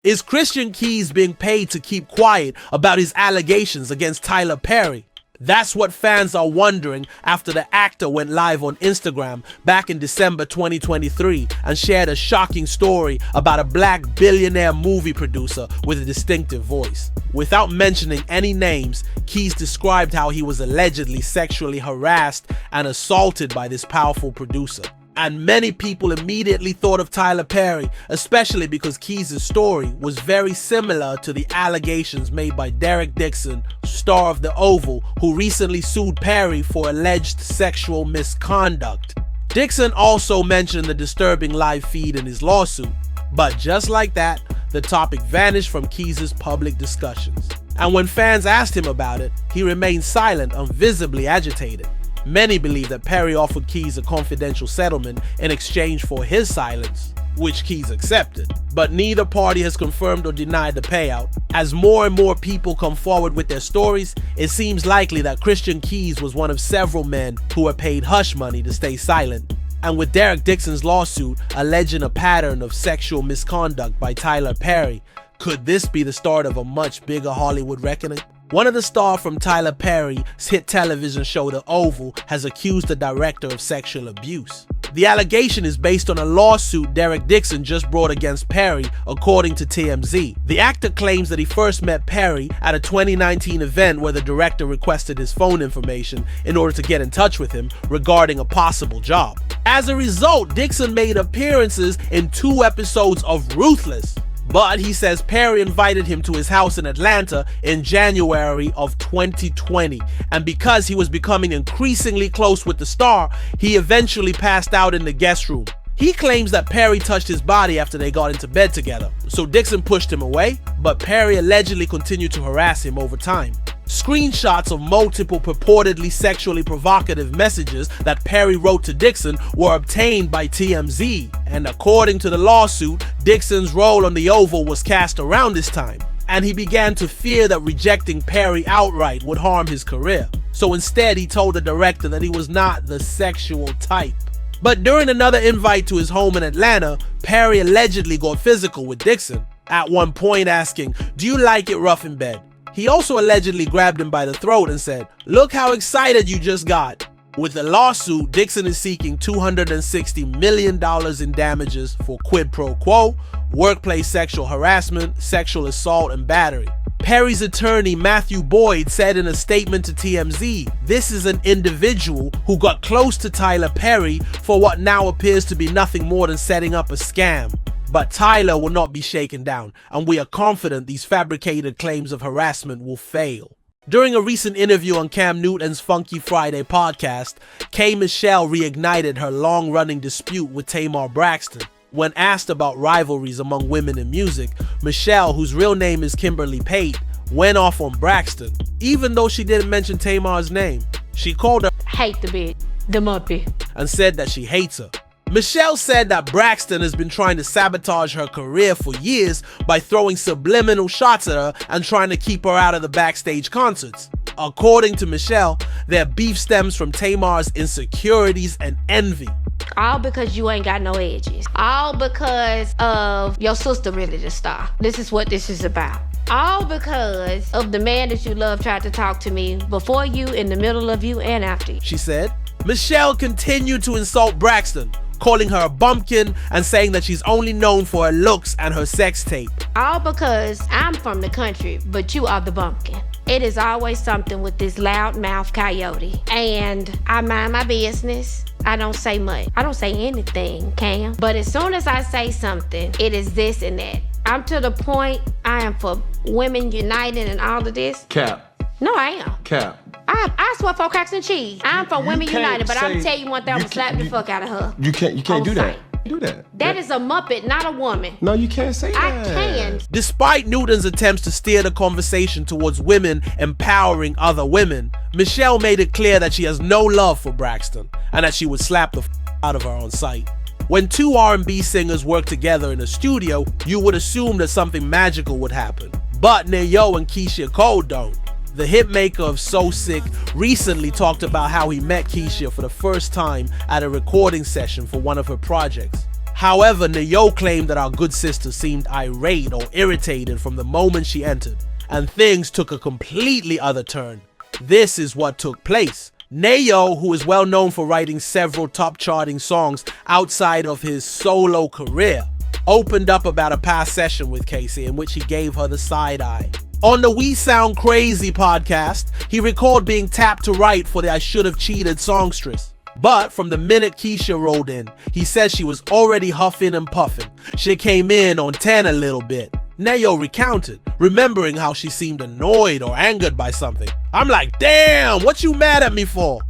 Is ChristianKeyes being paid to keep quiet about his allegations against TylerPerry? That's what fans are wondering after the actor went live on Instagram back in December 2023 and shared a shocking story about a black billionaire movie producer with a distinctive voice. Without mentioning any names, Keyes described how he was allegedly sexually harassed and assaulted by this powerful producer. And many people immediately thought of TylerPerry, especially because Keyes' story was very similar to the allegations made by Derek Dixon, star of The Oval, who recently sued Perry for alleged sexual misconduct. Dixon also mentioned the disturbing live feed in his lawsuit, but just like that, the topic vanished from Keyes' public discussions. And when fans asked him about it, he remained silent and visibly agitated. Many believe that Perry offered Keyes a confidential settlement in exchange for his silence, which Keyes accepted. But neither party has confirmed or denied the payout. As more and more people come forward with their stories, it seems likely that ChristianKeyes was one of several men who were paid hush money to stay silent. And with Derek Dixon's lawsuit alleging a pattern of sexual misconduct by TylerPerry, could this be the start of a much bigger Hollywood reckoning? One of the stars from TylerPerry's hit television show The Oval has accused the director of sexual abuse. The allegation is based on a lawsuit Derek Dixon just brought against Perry, according to TMZ. The actor claims that he first met Perry at a 2019 event where the director requested his phone information in order to get in touch with him regarding a possible job. As a result, Dixon made appearances in 2 episodes of Ruthless. But he says Perry invited him to his house in Atlanta in January of 2020, and because he was becoming increasingly close with the star, he eventually passed out in the guest room. He claims that Perry touched his body after they got into bed together, so Dixon pushed him away, but Perry allegedly continued to harass him over time. Screenshots of multiple purportedly sexually provocative messages that Perry wrote to Dixon were obtained by TMZ, and according to the lawsuit, Dixon's role on The Oval was cast around this time, and he began to fear that rejecting Perry outright would harm his career. So instead, he told the director that he was not the sexual type. But during another invite to his home in Atlanta, Perry allegedly got physical with Dixon, at one point asking, "Do you like it rough in bed?" He also allegedly grabbed him by the throat and said, "Look how excited you just got." With the lawsuit, Dixon is seeking $260 million in damages for quid pro quo, workplace sexual harassment, sexual assault, and battery. Perry's attorney Matthew Boyd said in a statement to TMZ, "This is an individual who got close to TylerPerry for what now appears to be nothing more than setting up a scam. But Tyler will not be shaken down, and we are confident these fabricated claims of harassment will fail." During a recent interview on Cam Newton's Funky Friday podcast, K. Michelle reignited her long-running dispute with Tamar Braxton. When asked about rivalries among women in music, Michelle, whose real name is Kimberly Pate, went off on Braxton, even though she didn't mention Tamar's name. She called her "hate the bitch, the muppet," and said that she hates her. Michelle said that Braxton has been trying to sabotage her career for years by throwing subliminal shots at her and trying to keep her out of the backstage concerts. According to Michelle, their beef stems from Tamar's insecurities and envy. All because you ain't got no edges. All because of your sister really the star. This is what this is about. All because of the man that you love tried to talk to me before you, in the middle of you, and after you, she said. Michelle continued to insult Braxton, calling her a bumpkin and saying that she's only known for her looks and her sex tape. All because I'm from the country, but you are the bumpkin. It is always something with this loudmouth coyote. And I mind my business. I don't say much. I don't say anything, Cam. But as soon as I say something, it is this and that. I'm to the point I am for women united and all of this. Cap. No, I am. Cap. I swear for cracks and cheese. I'm for women united, but I'm gonna tell you one thing, I'm gonna slap the fuck out of her. You can't do that. Do that. That is a muppet, not a woman. No, you can't say that. I can. Despite Newton's attempts to steer the conversation towards women empowering other women, Michelle made it clear that she has no love for Braxton and that she would slap the out of her on sight. When two R&B singers work together in a studio, you would assume that something magical would happen. But Nayo and Keisha Cole don't. The hitmaker of So Sick recently talked about how he met Keisha for the first time at a recording session for one of her projects. However, Nayo claimed that our good sister seemed irate or irritated from the moment she entered, and things took a completely other turn. This is what took place. Nayo, who is well known for writing several top charting songs outside of his solo career, opened up about a past session with Casey in which he gave her the side eye. On the We Sound Crazy podcast, he recalled being tapped to write for the I Should Have Cheated songstress. But from the minute Keisha rolled in, he said she was already huffing and puffing. She came in on 10 a little bit. Nayo recounted, remembering how she seemed annoyed or angered by something. I'm like, damn, what you mad at me for?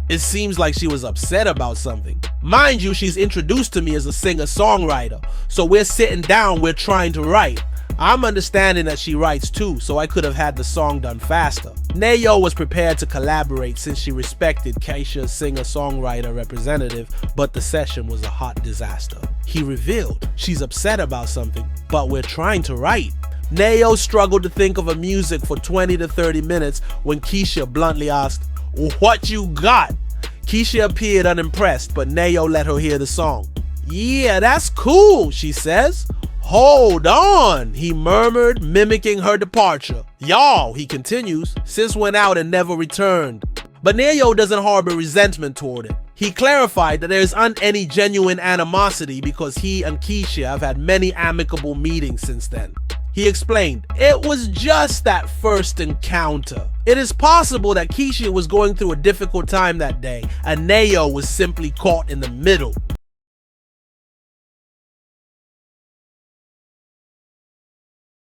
It seems like she was upset about something. Mind you, she's introduced to me as a singer-songwriter, so we're sitting down, we're trying to write. I'm understanding that she writes too, so I could have had the song done faster. Nayo was prepared to collaborate since she respected Keisha's singer-songwriter representative, but the session was a hot disaster. He revealed, she's upset about something, but we're trying to write. Nayo struggled to think of a music for 20 to 30 minutes when Keisha bluntly asked, "What you got?" Keisha appeared unimpressed, but Nayo let her hear the song. "Yeah, that's cool," she says. "Hold on," he murmured, mimicking her departure. "Y'all," he continues, "sis went out and never returned." But Nayo doesn't harbor resentment toward it. He clarified that there isn't any genuine animosity because he and Keisha have had many amicable meetings since then. He explained, it was just that first encounter. It is possible that Keisha was going through a difficult time that day and Nayo was simply caught in the middle.